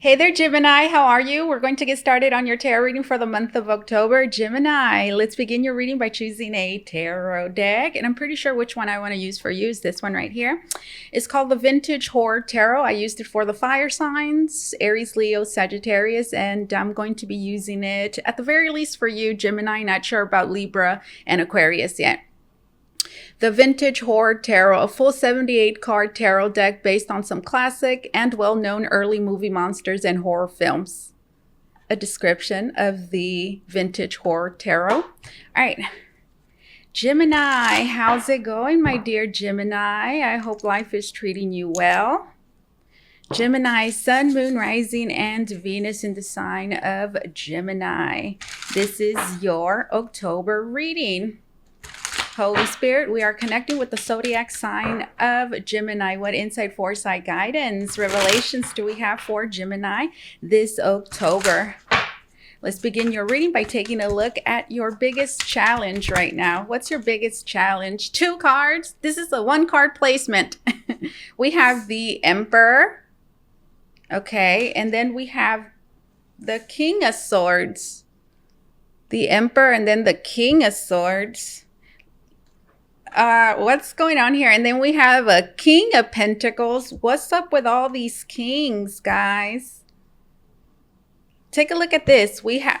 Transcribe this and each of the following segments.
Hey there, Gemini. How are you? We're going to get started on your tarot reading for the month of October. Gemini, let's begin your reading by choosing a tarot deck. And I'm pretty sure which one I want to use for you is this one right here. It's called the Vintage Horror Tarot. I used it for the fire signs, Aries, Leo, Sagittarius, and I'm going to be using it at the very least for you, Gemini. Not sure about Libra and Aquarius yet. The Vintage Horror Tarot, a full 78 card tarot deck based on some classic and well-known early movie monsters and horror films. A description of the Vintage Horror Tarot. All right. Gemini, how's it going, my dear Gemini? I hope life is treating you well. Gemini, Sun, Moon, Rising, and Venus in the sign of Gemini. This is your October reading. Holy Spirit, we are connecting with the zodiac sign of Gemini. What insight, foresight, guidance, revelations do we have for Gemini this October? Let's begin your reading by taking a look at your biggest challenge right now. What's your biggest challenge? 2 cards. This is a 1-card placement. We have the Emperor. Okay, and then we have the King of Swords. The Emperor and then the King of Swords. What's going on here? And then we have a King of Pentacles. What's up with all these kings, guys? Take a look at this. We have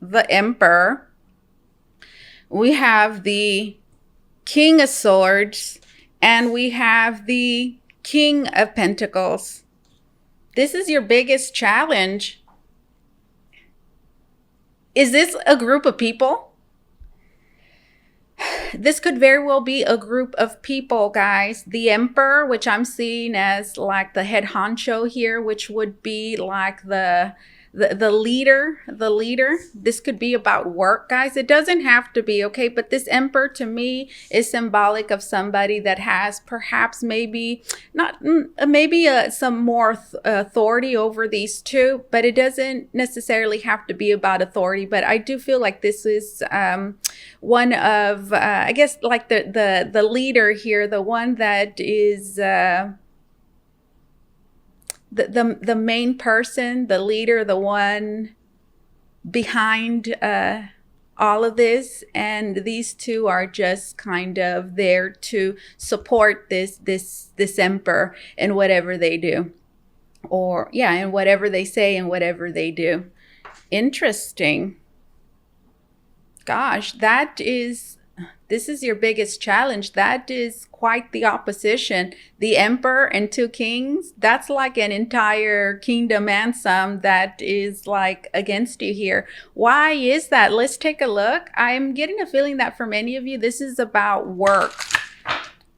the Emperor. We have the King of Swords. And we have the King of Pentacles. This is your biggest challenge. Is this a group of people? This could very well be a group of people, guys. The Emperor, which I'm seeing as like the head honcho here, which would be like the leader. This could be about work, guys. It doesn't have to be, okay? But this Emperor to me is symbolic of somebody that has perhaps maybe some more authority over these two, but it doesn't necessarily have to be about authority. But I do feel like this is one of I guess like the leader here, the one that is the main person, the leader, the one behind all of this. And these two are just kind of there to support this Emperor in whatever they do, or in whatever they say and whatever they do. Interesting. Gosh, this is your biggest challenge. That is quite the opposition. The Emperor and 2 kings, that's like an entire kingdom and some that is like against you here. Why is that? Let's take a look. I'm getting a feeling that for many of you, this is about work.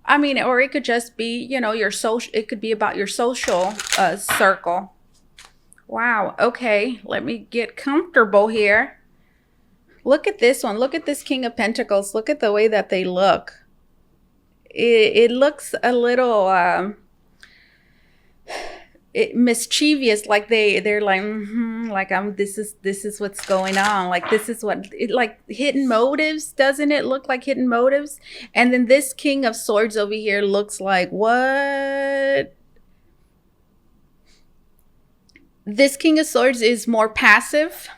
I mean, or it could just be, your social, it could be about your social circle. Wow. Okay. Let me get comfortable here. Look at this one. Look at this King of Pentacles. Look at the way that they look. It looks a little mischievous, like they're like this is what's going on. Like this is what like hidden motives, doesn't it look like hidden motives? And then this King of Swords over here looks like what? This King of Swords is more passive.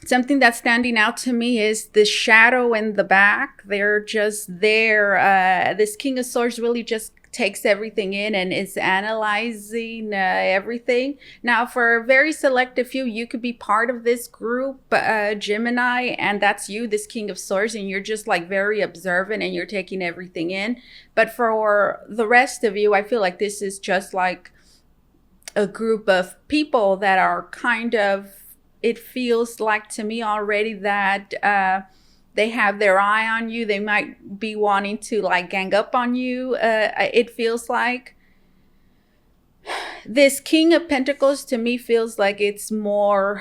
Something that's standing out to me is the shadow in the back. They're just there. This King of Swords really just takes everything in and is analyzing everything. Now, for a very selective few, you could be part of this group, Gemini, and that's you, this King of Swords, and you're just like very observant and you're taking everything in. But for the rest of you, I feel like this is just like a group of people that are kind of, it feels like to me already that they have their eye on you. They might be wanting to like gang up on you. It feels like this King of Pentacles to me feels like it's more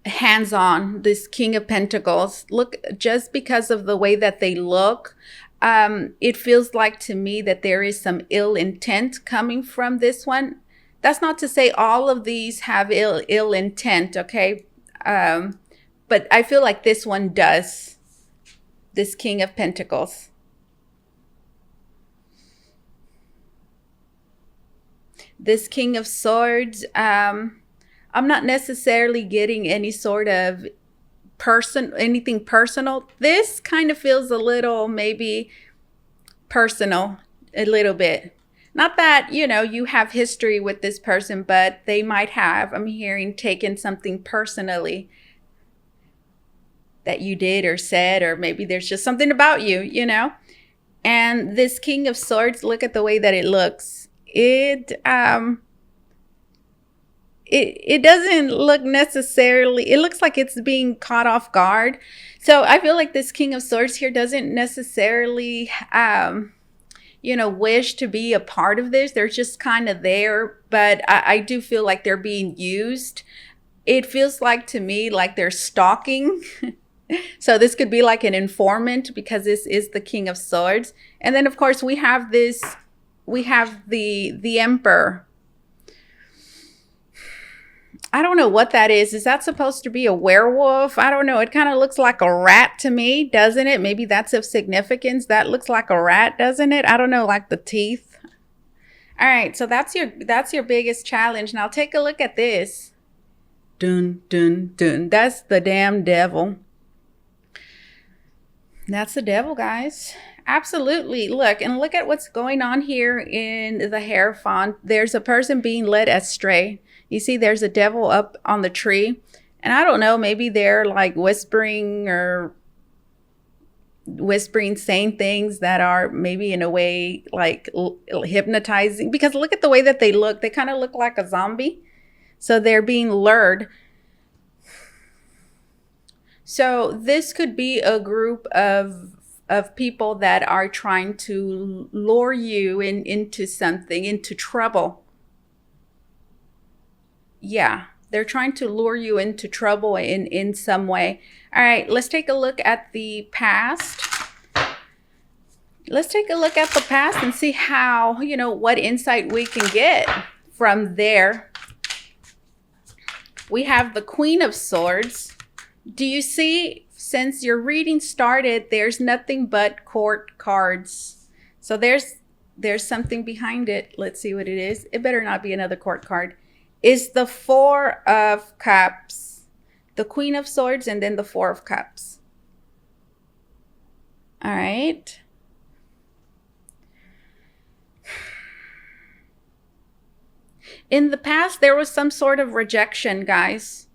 hands-on. This King of Pentacles, look, just because of the way that they look, it feels like to me that there is some ill intent coming from this one. That's not to say all of these have ill intent, okay? But I feel like this one does. This King of Pentacles. This King of Swords, I'm not necessarily getting any sort of anything personal. This kind of feels a little maybe personal, a little bit. Not that, you have history with this person, but they might have, I'm hearing, taken something personally that you did or said, or maybe there's just something about you. And this King of Swords, look at the way that it looks. It doesn't look necessarily, it looks like it's being caught off guard. So I feel like this King of Swords here doesn't necessarily, wish to be a part of this. They're just kind of there, but I do feel like they're being used. It feels like to me like they're stalking. So this could be like an informant because this is the King of Swords. And then of course we have the Emperor. I don't know what that is. Is that supposed to be a werewolf? I don't know. It kind of looks like a rat to me, doesn't it? Maybe that's of significance. That looks like a rat, doesn't it? I don't know, like the teeth. All right, so that's your biggest challenge. Now take a look at this. Dun, dun, dun. That's the damn devil. That's the devil, guys. Absolutely. Look at what's going on here in the Hierophant. There's a person being led astray. You see, there's a devil up on the tree. And I don't know, maybe they're like whispering, saying things that are maybe in a way like hypnotizing. Because look at the way that they look. They kind of look like a zombie. So they're being lured. So this could be a group of people that are trying to lure you into something, into trouble. Yeah, they're trying to lure you into trouble in some way. All right, let's take a look at the past. Let's take a look at the past and see how, what insight we can get from there. We have the Queen of Swords. Do you see, since your reading started, there's nothing but court cards. So there's something behind it. Let's see what it is. It better not be another court card. Is the Four of Cups, the Queen of Swords, and then the Four of Cups. All right. In the past, there was some sort of rejection, guys.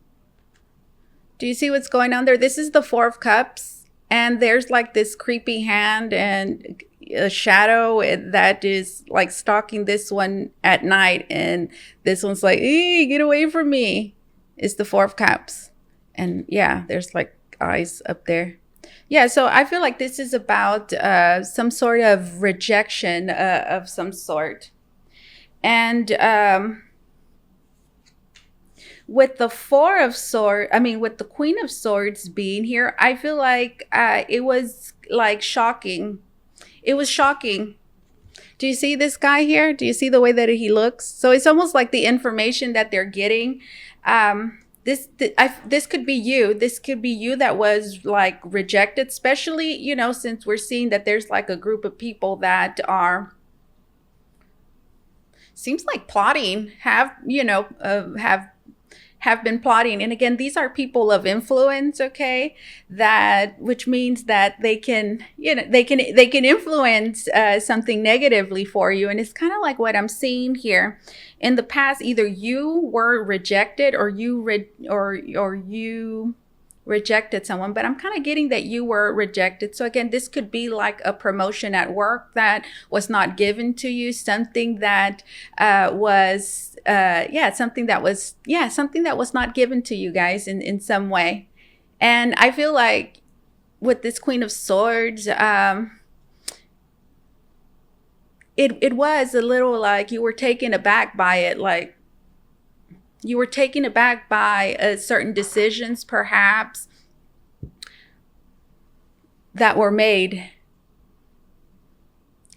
Do you see what's going on there? This is the Four of Cups, and there's like this creepy hand and a shadow that is like stalking this one at night, and this one's like, "Hey, get away from me." It's the Four of Cups. And yeah, there's like eyes up there. Yeah, so I feel like this is about some sort of rejection of some sort. And with the with the Queen of Swords being here, I feel like it was like shocking. It was shocking. Do you see this guy here? Do you see the way that he looks? So it's almost like the information that they're getting. This could be you. This could be you that was like rejected, especially, since we're seeing that there's like a group of people that seems like plotting, have been plotting. And again, these are people of influence, okay? Which means that they can influence something negatively for you. And it's kind of like what I'm seeing here. In the past, either you were rejected or you rejected someone, but I'm kind of getting that you were rejected. So again, this could be like a promotion at work that was not given to you, something that something that was not given to you guys in some way. And I feel like with this Queen of Swords, it was a little like you were taken aback by it, like you were taken aback by certain decisions, perhaps, that were made.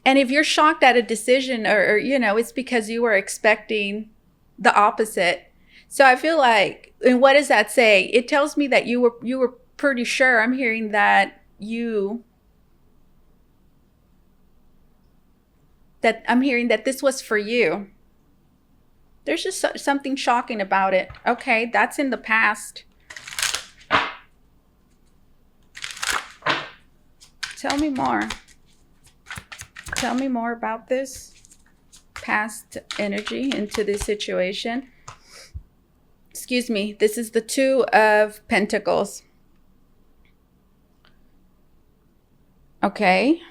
And if you're shocked at a decision or it's because you were expecting the opposite. So I feel like, and what does that say? It tells me that you were pretty sure. I'm hearing that I'm hearing that this was for you. There's just something shocking about it. Okay, that's in the past. Tell me more. Tell me more about this past energy into this situation. Excuse me. This is the Two of Pentacles. Okay.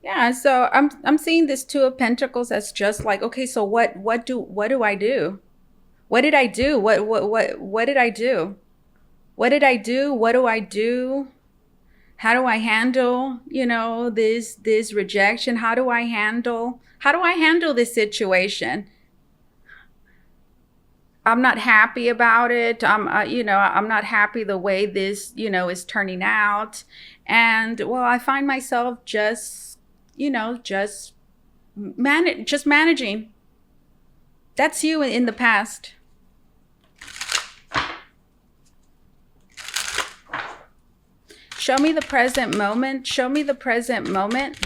Yeah, so I'm seeing this Two of Pentacles as just like, okay, so what do I do? What did I do? What did I do? What did I do? What do I do? How do I handle, you know, this rejection? How do I handle this situation? I'm not happy about it. I'm not happy the way this, is turning out. And well, I find myself just managing. That's you in the past. Show me the present moment. Show me the present moment.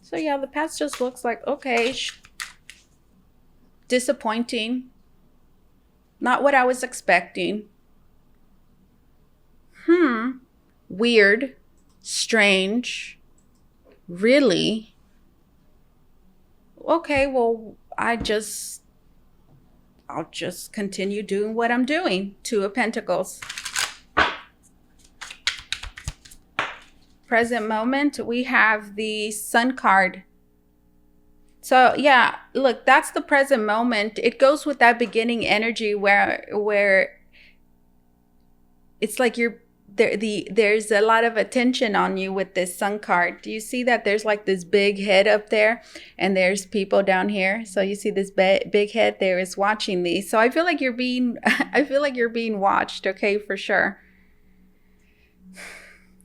So yeah, the past just looks like, okay, disappointing. Not what I was expecting. Weird. Strange. Really? Okay, well, I'll just continue doing what I'm doing. Two of Pentacles. Present moment, we have the Sun card. So yeah, look, that's the present moment. It goes with that beginning energy where it's like there's a lot of attention on you with this Sun card. Do you see that there's like this big head up there and there's people down here? So you see this big head there is watching these. So I feel like you're being watched, okay, for sure.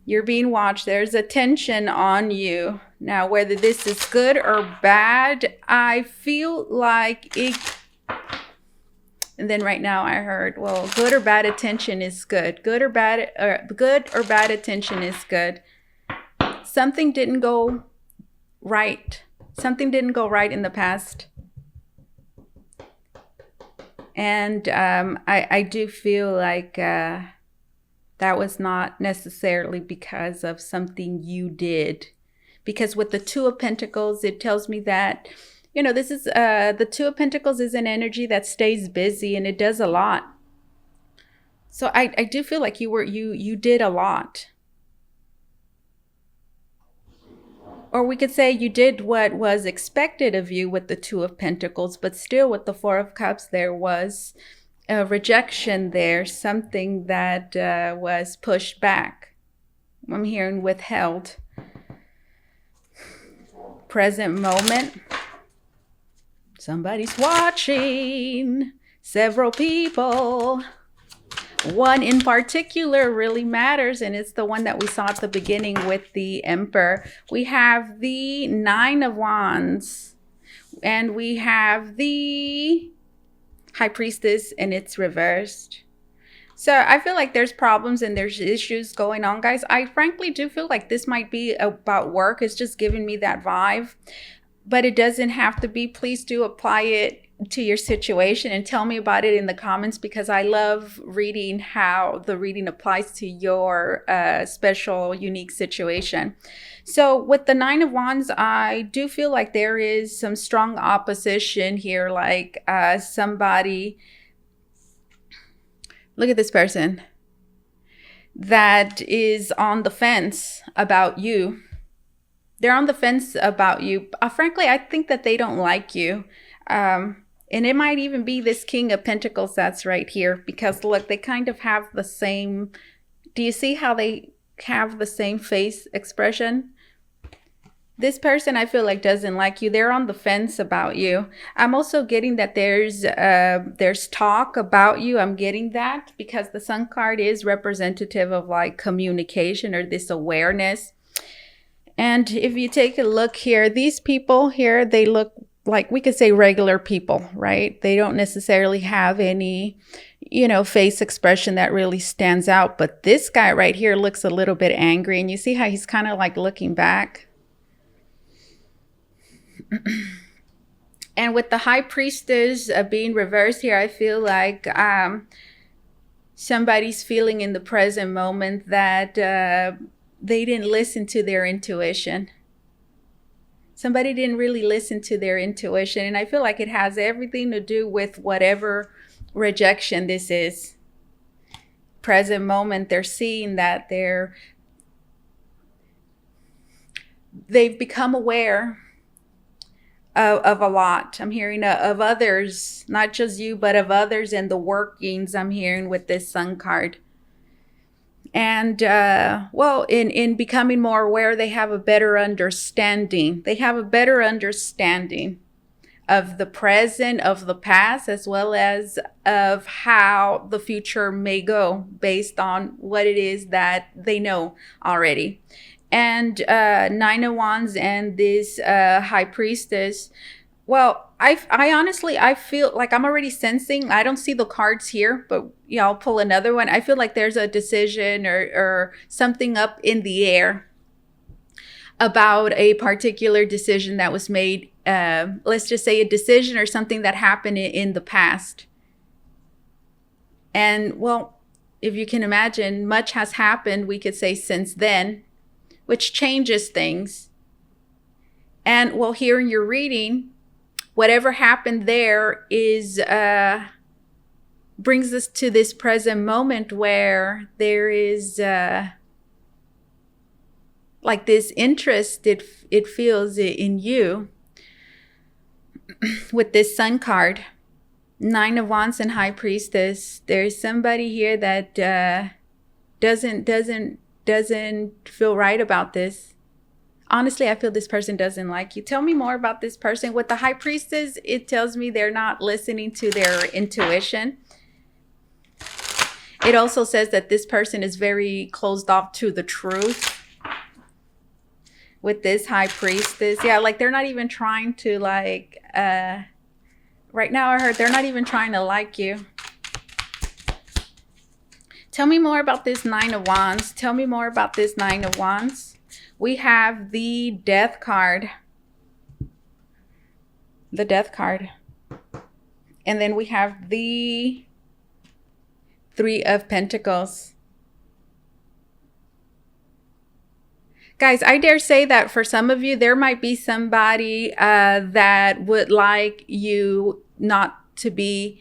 You're being watched. There's attention on you. Now, whether this is good or bad, I feel like it. And then right now I heard, well, good or bad attention is good. Good or bad attention is good. Something didn't go right. Something didn't go right in the past. And I do feel like that was not necessarily because of something you did. Because with the Two of Pentacles, it tells me that, this is the Two of Pentacles is an energy that stays busy and it does a lot. So I do feel like you did a lot. Or we could say you did what was expected of you with the Two of Pentacles, but still with the Four of Cups, there was a rejection there, something that was pushed back. I'm hearing withheld. Present moment. Somebody's watching. Several people. One in particular really matters, and it's the one that we saw at the beginning with the Emperor. We have the Nine of Wands, and we have the High Priestess, and it's reversed. So I feel like there's problems and there's issues going on, guys. I frankly do feel like this might be about work. It's just giving me that vibe, but it doesn't have to be. Please do apply it to your situation and tell me about it in the comments, because I love reading how the reading applies to your special, unique situation. So with the Nine of Wands, I do feel like there is some strong opposition here, like somebody, look at this person that is on the fence about you. They're on the fence about you. Frankly, I think that they don't like you. And it might even be this King of Pentacles that's right here, because look, they kind of have the same, do you see how they have the same face expression? This person, I feel like, doesn't like you. They're on the fence about you. I'm also getting that there's talk about you. I'm getting that because the Sun card is representative of like communication or this awareness. And if you take a look here, these people here, they look like, we could say, regular people, right? They don't necessarily have any, face expression that really stands out. But this guy right here looks a little bit angry. And you see how he's kind of like looking back. And with the High Priestess being reversed here, I feel like somebody's feeling in the present moment that they didn't listen to their intuition. Somebody didn't really listen to their intuition. And I feel like it has everything to do with whatever rejection this is. Present moment, they're seeing that they've become aware of a lot. I'm hearing of others, not just you, but of others and the workings I'm hearing with this Sun card. And, well, in becoming more aware, they have a better understanding. They have a better understanding of the present, of the past, as well as of how the future may go based on what it is that they know already. And Nine of Wands and this High Priestess, well, I honestly, I feel like I'm already sensing, I don't see the cards here, but yeah, I'll pull another one. I feel like there's a decision or something up in the air about a particular decision that was made. Let's just say a decision or something that happened in the past. And well, if you can imagine, much has happened, we could say, since then, which changes things. And well, here in your reading, whatever happened there is brings us to this present moment where there is like this interest it feels in you with this Sun card, Nine of Wands and High Priestess. There's somebody here that doesn't feel right about this. Honestly, I feel this person doesn't like you. Tell me more about this person. With the High Priestess, it tells me they're not listening to their intuition. It also says that this person is very closed off to the truth. With this High Priestess, yeah, like they're not even trying to like, right now I heard they're not even trying to like you. Tell me more about this Nine of Wands. Tell me more about this Nine of Wands. We have the Death card. The Death card. And then we have the Three of Pentacles. Guys, I dare say that for some of you, there might be somebody that would like you not to be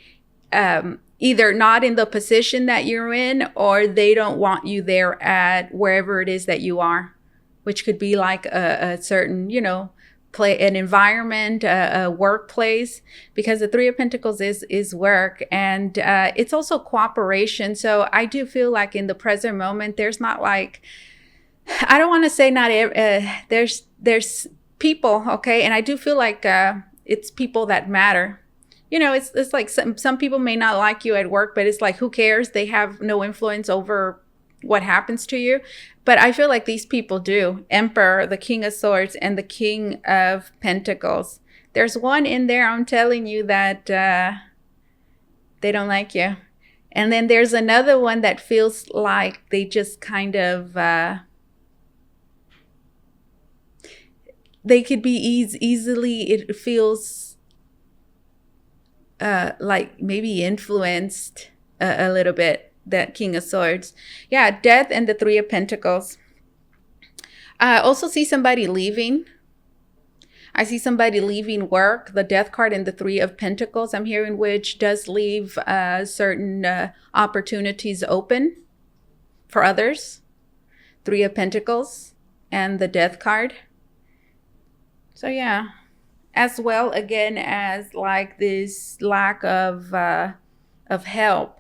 either not in the position that you're in, or they don't want you there at wherever it is that you are, which could be like a certain, you know, an environment, a workplace, because the Three of Pentacles is work, and it's also cooperation. So I do feel like in the present moment, there's not like, I don't want to say not there's people, okay, and I do feel like it's people that matter. You know, it's like some people may not like you at work, but it's like, who cares? They have no influence over what happens to you. But I feel like these people do. Emperor, the King of Swords, and the King of Pentacles. There's one in there, I'm telling you, that they don't like you. And then there's another one that feels like they just kind of they could be easily, it feels like maybe influenced a little bit, that King of Swords. Yeah, Death and the Three of Pentacles. I also see somebody leaving. I see somebody leaving work, the Death card and the Three of Pentacles, I'm hearing, which does leave certain opportunities open for others. Three of Pentacles and the Death card. So yeah, as well, again, as like this lack of help.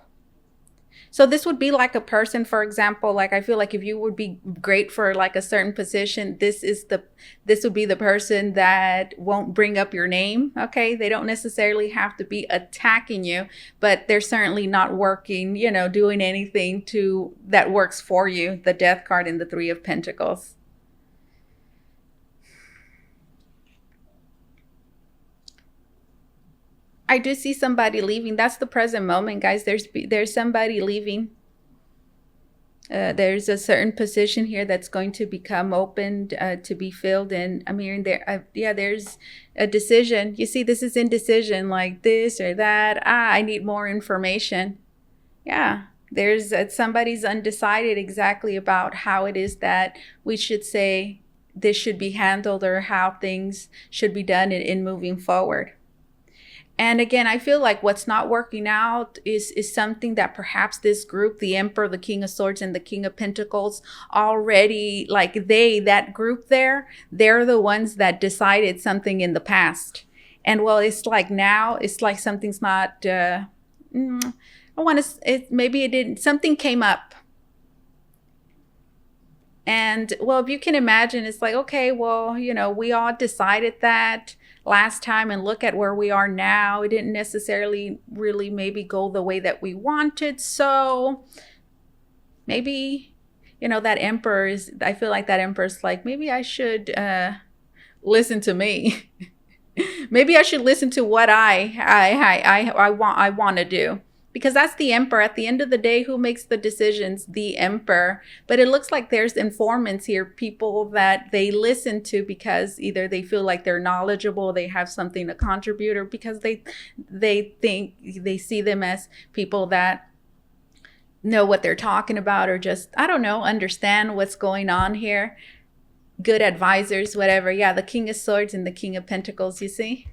So this would be like a person, for example, like I feel like if you would be great for like a certain position, this would be the person that won't bring up your name. Okay, they don't necessarily have to be attacking you, but they're certainly not working, you know, doing anything that works for you. The Death card and the Three of Pentacles. I do see somebody leaving. That's the present moment, guys. There's somebody leaving. There's a certain position here that's going to become opened to be filled. And I'm hearing there, yeah, there's a decision. You see, this is indecision, like this or that. I need more information. Yeah, there's somebody's undecided exactly about how it is that we should say this should be handled or how things should be done in moving forward. And again, I feel like what's not working out is something that perhaps this group, the Emperor, the King of Swords, and the King of Pentacles, already, like that group there, they're the ones that decided something in the past. And well, it's like now, it's like something's not, I want to, maybe it didn't, something came up. And well, if you can imagine, it's like, okay, well, we all decided that last time and look at where we are now. It didn't necessarily really maybe go the way that we wanted. So maybe, that emperor is, I feel like that emperor's like, maybe I should listen to me. Maybe I should listen to what I want to do. Because that's the emperor. At the end of the day, who makes the decisions? The emperor. But it looks like there's informants here, people that they listen to because either they feel like they're knowledgeable, they have something to contribute, or because they think they see them as people that know what they're talking about, or just, I don't know, understand what's going on here. Good advisors, whatever. Yeah, the King of Swords and the King of Pentacles, you see?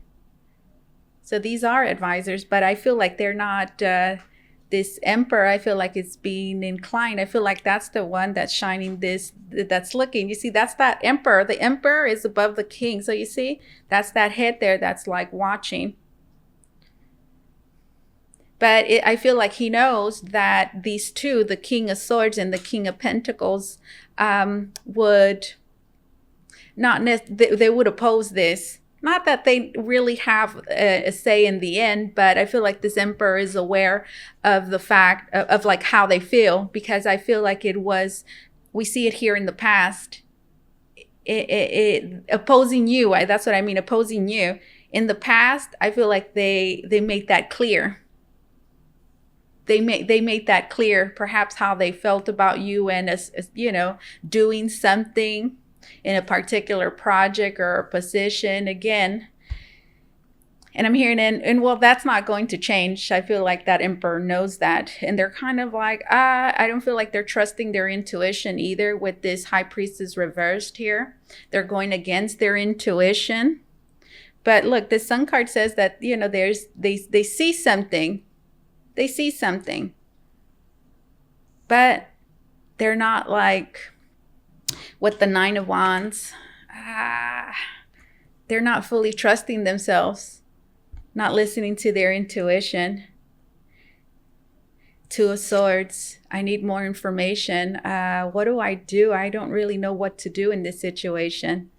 So these are advisors, but I feel like they're not, this emperor, I feel like it's being inclined. I feel like that's the one that's shining this, that's looking. You see, that's that emperor. The emperor is above the king. So you see, that's that head there that's like watching. But I feel like he knows that these two, the King of Swords and the King of Pentacles, would not, they would oppose this. Not that they really have a say in the end, but I feel like this emperor is aware of the fact of like how they feel, because I feel like we see it here in the past. It opposing you. That's what I mean, opposing you. In the past, I feel like they made that clear. They made that clear, perhaps how they felt about you and doing something in a particular project or a position again. And I'm hearing, and well, that's not going to change. I feel like that emperor knows that. And they're kind of like, I don't feel like they're trusting their intuition either with this High Priestess reversed here. They're going against their intuition. But look, the Sun card says that, they see something. They see something. But they're not like, with the Nine of Wands, they're not fully trusting themselves, not listening to their intuition. Two of Swords, I need more information. What do? I don't really know what to do in this situation.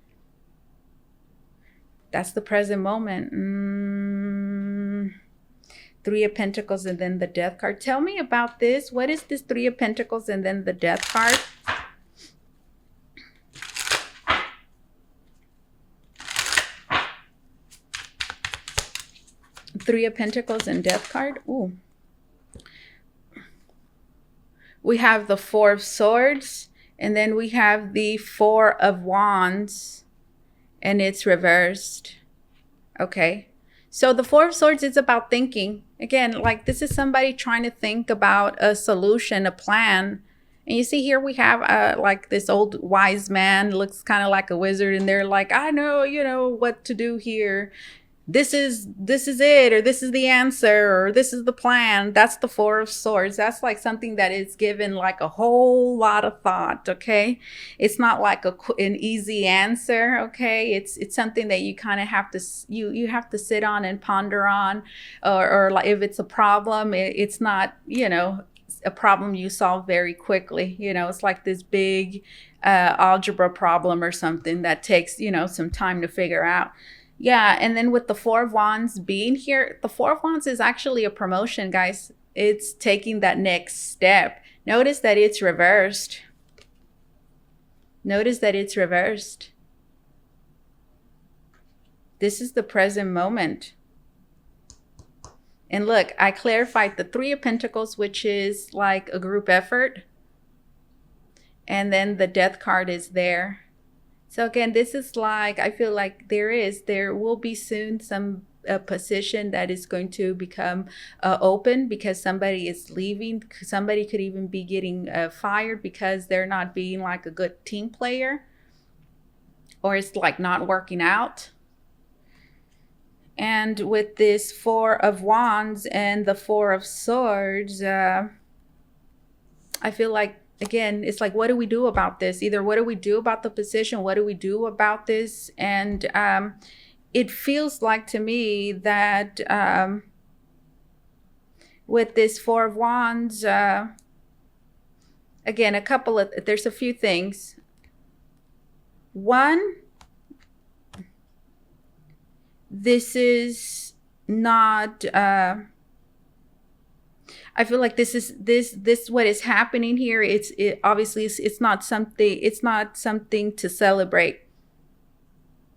That's the present moment. Three of Pentacles and then the Death card. Tell me about this. What is this Three of Pentacles and then the Death card? Three of Pentacles and Death card. Ooh. We have the Four of Swords, and then we have the Four of Wands, and it's reversed. Okay. So the Four of Swords is about thinking. Again, like this is somebody trying to think about a solution, a plan. And you see here we have like this old wise man, looks kind of like a wizard, and they're like, I know, what to do here. This is it, or this is the answer, or this is the plan. That's the Four of Swords. That's like something that is given like a whole lot of thought. Okay, it's not like an easy answer. Okay, it's something that you kind of have to you have to sit on and ponder on, or like if it's a problem, it's not a problem you solve very quickly. It's like this big algebra problem or something that takes some time to figure out. Yeah, and then with the Four of Wands being here, the Four of Wands is actually a promotion, guys. It's taking that next step. Notice that it's reversed. Notice that it's reversed. This is the present moment. And look, I clarified the Three of Pentacles, which is like a group effort. And then the death card is there. So again, this is like, I feel like there will be soon some a position that is going to become open because somebody is leaving. Somebody could even be getting fired because they're not being like a good team player, or it's like not working out. And with this Four of Wands and the Four of Swords, I feel like, again, it's like, what do we do about this? Either what do we do about the position? What do we do about this? And it feels like to me that with this Four of Wands, again, there's a few things. One, this is not, I feel like this what is happening here. Obviously it's not something to celebrate.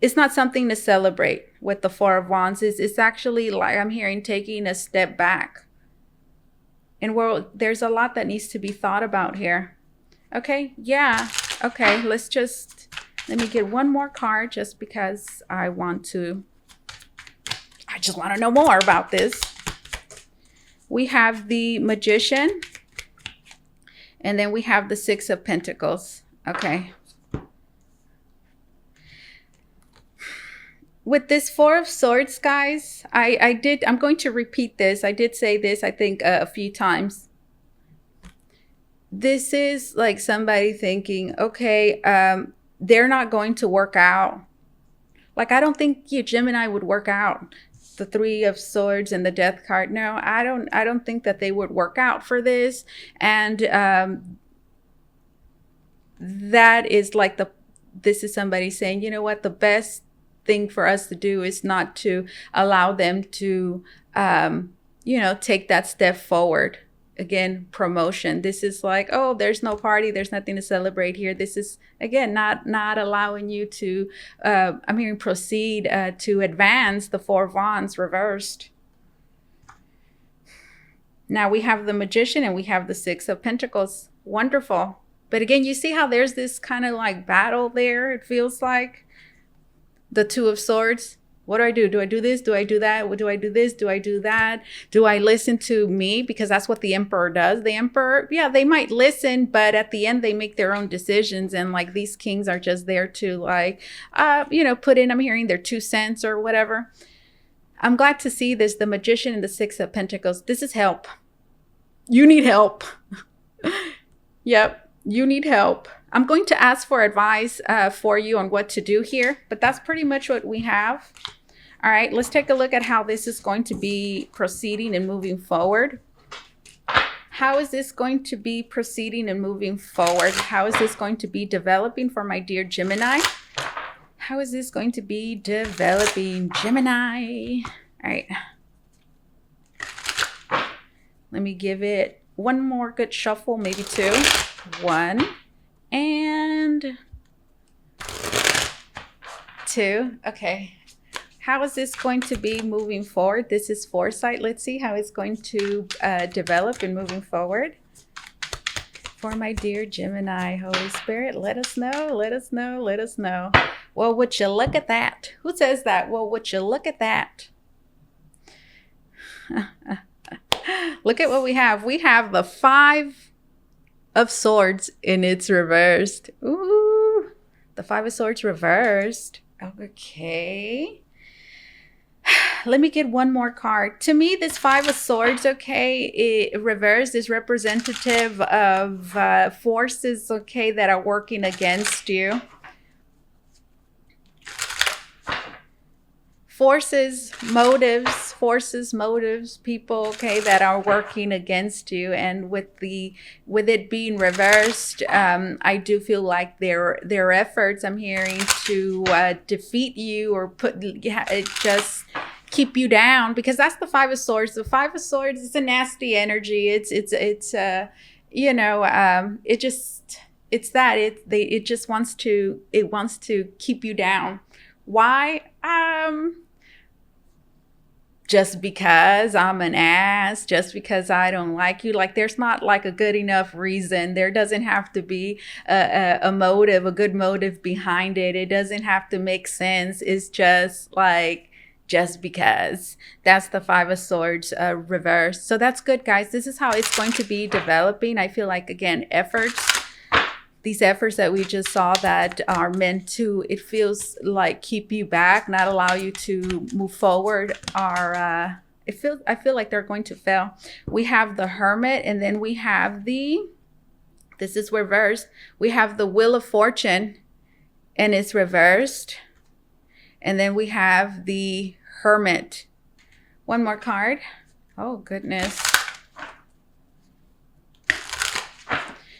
It's not something to celebrate with the Four of Wands. It's actually, like I'm hearing, taking a step back. And there's a lot that needs to be thought about here. Okay, yeah. Okay, let me get one more card just because I just want to know more about this. We have the Magician, and then we have the Six of Pentacles. Okay. With this Four of Swords, guys, I'm going to repeat this. I did say this, I think, a few times. This is like somebody thinking, okay, they're not going to work out. Like, I don't think Gemini would work out. The Three of Swords and the Death card. No, I don't think that they would work out for this. And that is like this is somebody saying, you know what, the best thing for us to do is not to allow them to, take that step forward. Again, promotion. This is like, oh, there's no party. There's nothing to celebrate here. This is, again, not allowing you to, I'm hearing proceed to advance. The Four of Wands reversed. Now we have the Magician and we have the Six of Pentacles. Wonderful. But again, you see how there's this kind of like battle there. It feels like the Two of Swords. What do I do? Do I do this? Do I do that? Do I do this? Do I do that? Do I listen to me? Because that's what the Emperor does. The Emperor, yeah, they might listen, but at the end they make their own decisions. And like these kings are just there to like, put in, I'm hearing, their 2 cents or whatever. I'm glad to see this, the Magician and the Six of Pentacles. This is help. You need help. Yep, you need help. I'm going to ask for advice for you on what to do here, but that's pretty much what we have. All right, let's take a look at how this is going to be proceeding and moving forward. How is this going to be proceeding and moving forward? How is this going to be developing for my dear Gemini? How is this going to be developing, Gemini? All right. Let me give it one more good shuffle, maybe 2. 1 and 2. Okay. How is this going to be moving forward? This is foresight. Let's see how it's going to develop and moving forward. For my dear Gemini, Holy Spirit, let us know, let us know, let us know. Well, would you look at that? Who says that? Well, would you look at that? Look at what we have. We have the Five of Swords and it's reversed. Ooh, the Five of Swords reversed. Okay. Let me get one more card. To me, this Five of Swords, okay, it reversed is representative of forces, okay, that are working against you. Forces, motives, people, okay, that are working against you. And with it being reversed, I do feel like their efforts, I'm hearing, to defeat you or just keep you down, because that's the Five of Swords. The Five of Swords is a nasty energy. It just wants to keep you down. Why? just because I'm an ass, just because I don't like you. Like, there's not like a good enough reason. There doesn't have to be a motive, a good motive behind it. It doesn't have to make sense. It's just like, just because. That's the Five of Swords reverse. So that's good, guys. This is how it's going to be developing. I feel like, again, these efforts that we just saw that are meant to, it feels like, keep you back, not allow you to move forward, are I feel like they're going to fail. We have the Hermit, and then we have this is reversed. We have the Wheel of Fortune, and it's reversed. And then we have the Hermit. One more card. Oh, goodness.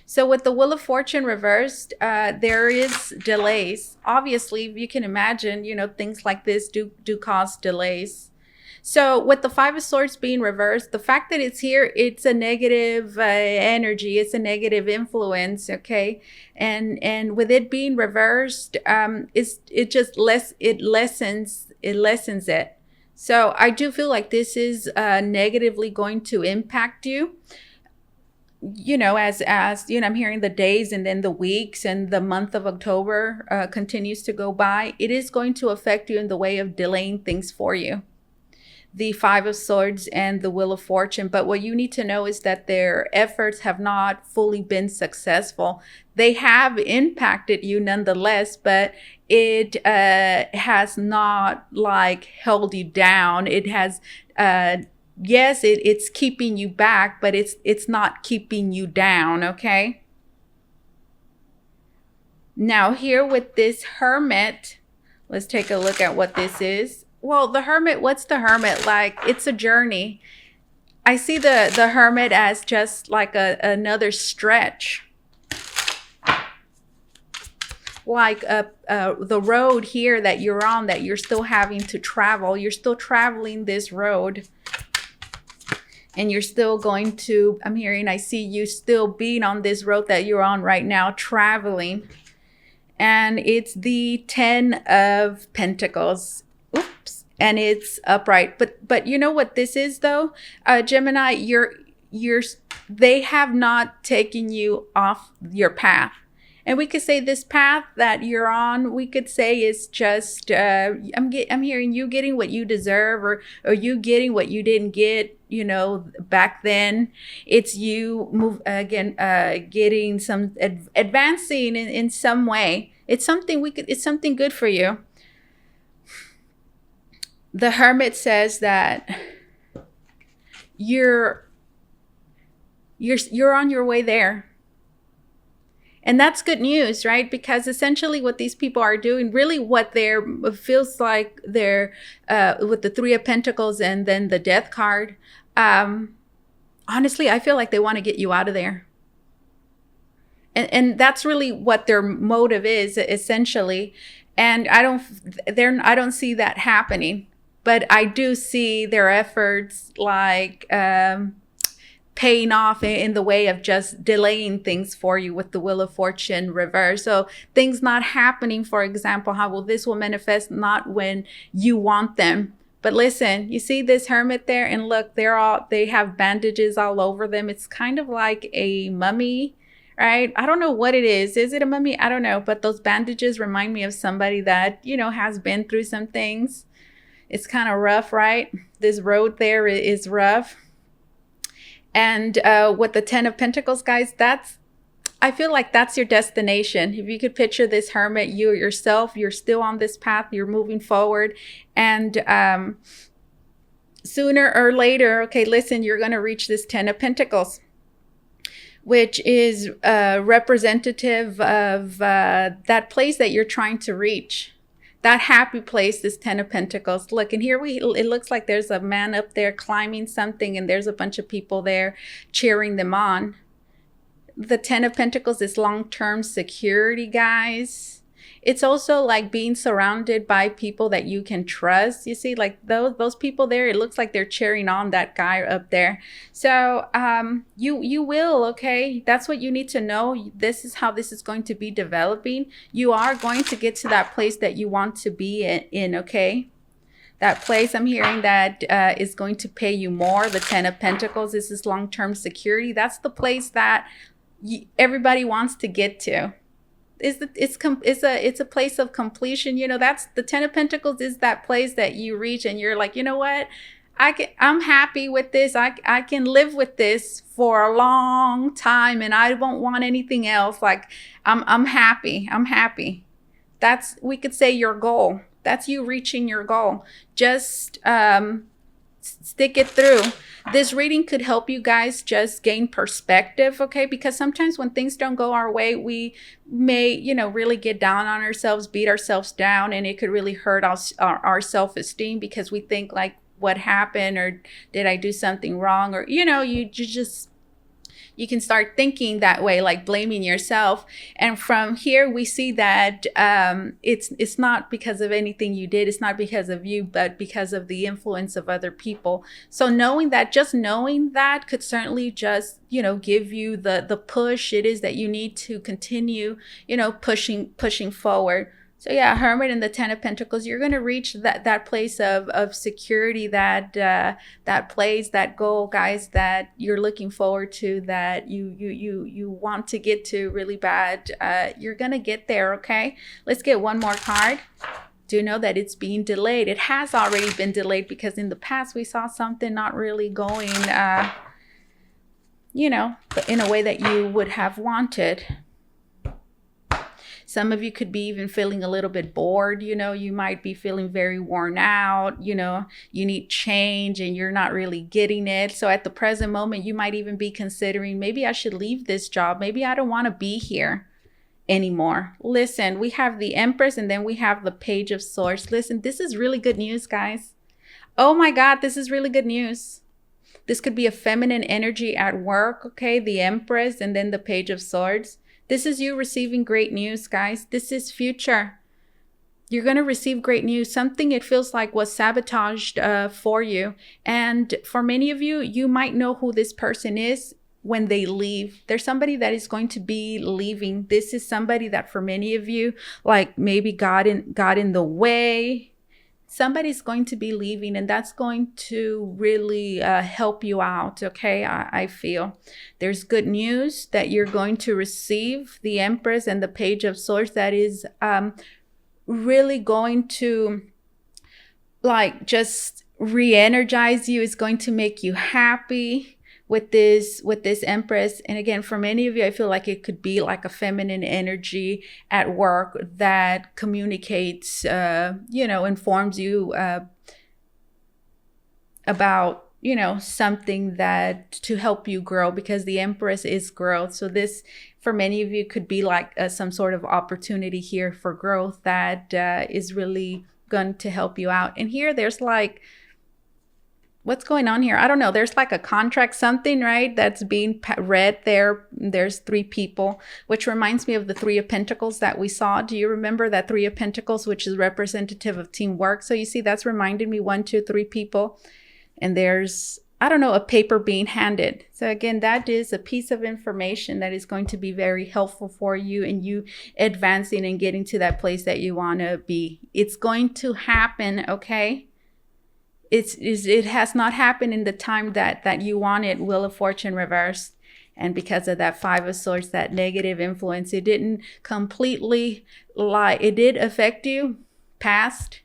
So with the Wheel of Fortune reversed, there is delays. Obviously, you can imagine, things like this do cause delays. So with the Five of Swords being reversed, the fact that it's here, it's a negative energy. It's a negative influence, okay? And with it being reversed, it lessens it. So I do feel like this is negatively going to impact you. As I'm hearing the days and then the weeks and the month of October continues to go by, it is going to affect you in the way of delaying things for you. The Five of Swords and the Wheel of Fortune. But what you need to know is that their efforts have not fully been successful. They have impacted you nonetheless, but it has not held you down. It has yes, it's keeping you back, but it's not keeping you down, okay? Now here with this Hermit, let's take a look at what this is. Well, the Hermit, what's the Hermit like? It's a journey. I see the Hermit as just like another stretch. Like the road here that you're on, that you're still having to travel. You're still traveling this road. And you're still going to, I see you still being on this road that you're on right now, traveling. And it's the 10 of Pentacles. Oops. And it's upright. But you know what this is though? Gemini, they have not taken you off your path. And we could say this path that you're on, we could say is just, I'm hearing you getting what you deserve, or you getting what you didn't get, back then. It's you getting some, advancing in some way. It's something good for you. The Hermit says that you're on your way there. And that's good news, right? Because essentially what these people are doing, really what feels like they're, with the Three of Pentacles and then the Death card, honestly, I feel like they want to get you out of there. And that's really what their motive is, essentially. And I don't see that happening. But I do see their efforts paying off in the way of just delaying things for you with the Wheel of Fortune reverse. So things not happening, for example, this will manifest not when you want them. But listen, you see this Hermit there, and look, they have bandages all over them. It's kind of like a mummy, right? I don't know what it is. Is it a mummy? I don't know. But those bandages remind me of somebody that, has been through some things. It's kind of rough, right? This road there is rough. And with the 10 of Pentacles, guys, I feel like that's your destination. If you could picture this Hermit, you yourself, you're still on this path, you're moving forward. And sooner or later, okay, listen, you're going to reach this 10 of Pentacles, which is representative of that place that you're trying to reach. That happy place, this 10 of Pentacles. Look, and here it looks like there's a man up there climbing something, and there's a bunch of people there cheering them on. The 10 of Pentacles is long-term security, guys. It's also like being surrounded by people that you can trust. You see, like those people there, it looks like they're cheering on that guy up there. So you will, okay? That's what you need to know. This is how this is going to be developing. You are going to get to that place that you want to be in, okay? That place I'm hearing that is going to pay you more. The Ten of Pentacles, this is long-term security. That's the place that everybody wants to get to. It's a place of completion. You know, that's the Ten of Pentacles is that place that you reach and you're like, you know what? I'm happy with this. I can live with this for a long time and I won't want anything else. Like I'm happy. I'm happy. That's, we could say, your goal. That's you reaching your goal. Just stick it through. This reading could help you guys just gain perspective, okay? Because sometimes when things don't go our way, we may, you know, really get down on ourselves, beat ourselves down, and it could really hurt our self-esteem because we think like, what happened, or did I do something wrong? Or, you know, you can start thinking that way, like blaming yourself. And from here, we see that it's not because of anything you did. It's not because of you, but because of the influence of other people. So just knowing that could certainly just, you know, give you the push it is that you need to continue, you know, pushing forward. So yeah, Hermit and the Ten of Pentacles, you're going to reach that place of security, that place, that goal, guys, that you're looking forward to, that you want to get to really bad. You're going to get there, okay? Let's get one more card. Do know that it's being delayed. It has already been delayed because in the past we saw something not really going, you know, in a way that you would have wanted. Some of you could be even feeling a little bit bored. You know, you might be feeling very worn out. You know, you need change and you're not really getting it. So at the present moment, you might even be considering, maybe I should leave this job. Maybe I don't want to be here anymore. Listen, we have the Empress and then we have the Page of Swords. Listen, this is really good news, guys. Oh my God, this is really good news. This could be a feminine energy at work, okay? The Empress and then the Page of Swords. This is you receiving great news, guys. This is future. You're going to receive great news. Something it feels like was sabotaged for you. And for many of you, you might know who this person is when they leave. There's somebody that is going to be leaving. This is somebody that for many of you, like maybe got in the way. Somebody's going to be leaving and that's going to really help you out, okay? I feel there's good news that you're going to receive, the Empress and the Page of Swords, that is really going to like just re-energize you. It's going to make you happy with this Empress. And again, for many of you, I feel like it could be like a feminine energy at work that communicates, you know, informs you about, you know, something that to help you grow, because the Empress is growth. So this, for many of you, could be like some sort of opportunity here for growth that is really going to help you out. And here there's like, what's going on here? I don't know. There's like a contract, something, right? That's being read there. There's 3 people, which reminds me of the 3 of Pentacles that we saw. Do you remember that 3 of Pentacles, which is representative of teamwork? So you see, that's reminded me 1, 2, 3 people. And there's, I don't know, a paper being handed. So again, that is a piece of information that is going to be very helpful for you and you advancing and getting to that place that you want to be. It's going to happen, okay? It has not happened in the time that you want it. Wheel of Fortune reversed. And because of that 5 of Swords, that negative influence, it didn't completely lie. It did affect you past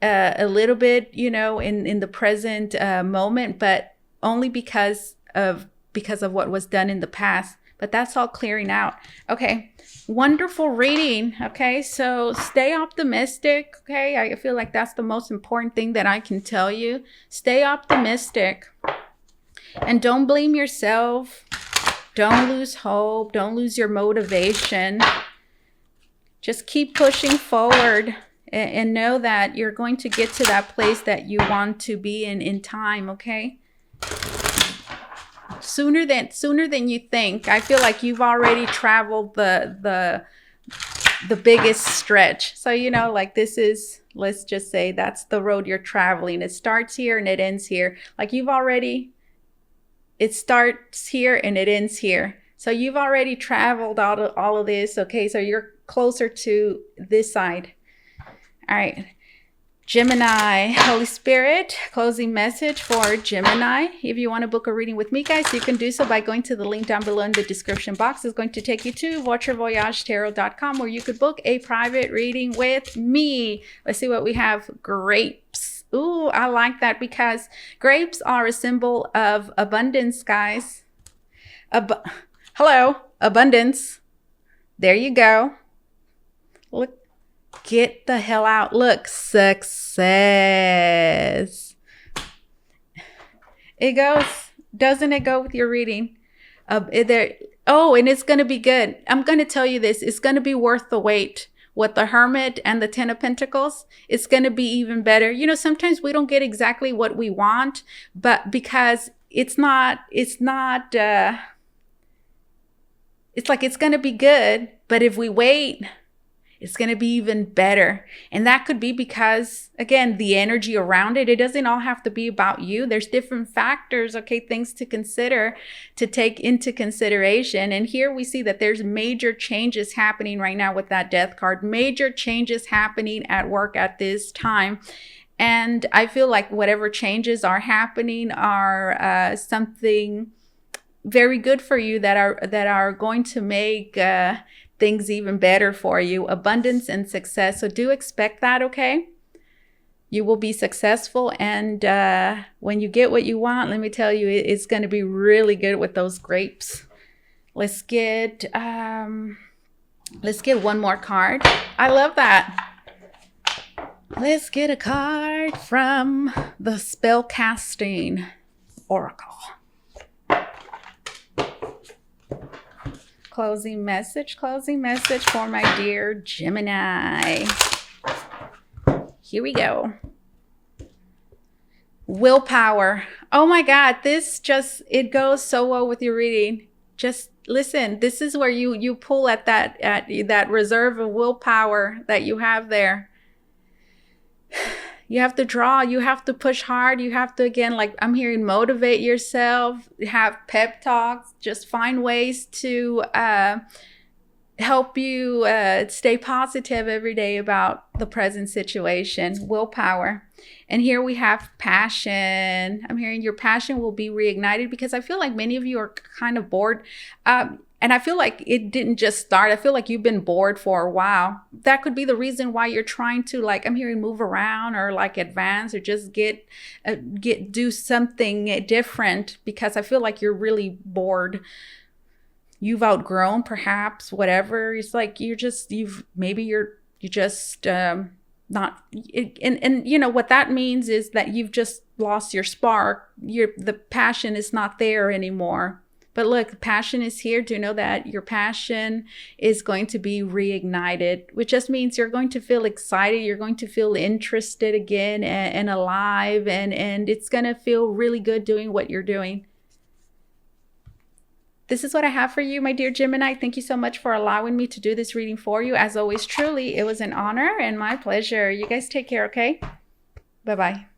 a little bit, you know, in the present moment, but only because of what was done in the past. But that's all clearing out. Okay, wonderful reading. Okay, so stay optimistic. Okay, I feel like that's the most important thing that I can tell you. Stay optimistic and don't blame yourself. Don't lose hope. Don't lose your motivation. Just keep pushing forward and know that you're going to get to that place that you want to be in time, okay? Sooner than you think. I feel like you've already traveled the biggest stretch. So, you know, like this is, let's just say that's the road you're traveling. It starts here and it ends here. Like it starts here and it ends here. So you've already traveled all of this. Okay, so you're closer to this side. All right. Gemini, Holy Spirit, closing message for Gemini. If you want to book a reading with me, guys, you can do so by going to the link down below in the description box. It's going to take you to Votre, where you could book a private reading with me. Let's see what we have. Grapes. Ooh, I like that because grapes are a symbol of abundance, guys. Hello, abundance. There you go. Look. Get the hell out. Look, success. It goes, doesn't it go with your reading? And it's going to be good. I'm going to tell you this. It's going to be worth the wait. With the Hermit and the Ten of Pentacles, it's going to be even better. You know, sometimes we don't get exactly what we want, but because it's like it's going to be good. But if we wait, it's going to be even better. And that could be because, again, the energy around it, it doesn't all have to be about you. There's different factors, okay, things to consider, to take into consideration. And here we see that there's major changes happening right now with that Death card, major changes happening at work at this time. And I feel like whatever changes are happening are something very good for you that are going to make things even better for you. Abundance and success. So do expect that, okay? You will be successful. And when you get what you want, let me tell you, it's going to be really good with those grapes. Let's get one more card. I love that. Let's get a card from the Spellcasting Oracle. Closing message for my dear Gemini. Here we go. Willpower. Oh my God, it goes so well with your reading. Just listen, this is where you pull at that reserve of willpower that you have there. You have to draw, you have to push hard, you have to, again, like I'm hearing, motivate yourself, have pep talks, just find ways to help you stay positive every day about the present situation. Willpower. And here we have passion. I'm hearing your passion will be reignited because I feel like many of you are kind of bored. And I feel like it didn't just start. I feel like you've been bored for a while. That could be the reason why you're trying to, like, I'm hearing, move around or like advance or just do something different, because I feel like you're really bored. You've outgrown, perhaps, whatever. It's like you're just not, and you know what that means is that you've just lost your spark. The passion is not there anymore. But look, passion is here. Do know that your passion is going to be reignited, which just means you're going to feel excited. You're going to feel interested again and alive. And it's going to feel really good doing what you're doing. This is what I have for you, my dear Gemini. Thank you so much for allowing me to do this reading for you. As always, truly, it was an honor and my pleasure. You guys take care, okay? Bye-bye.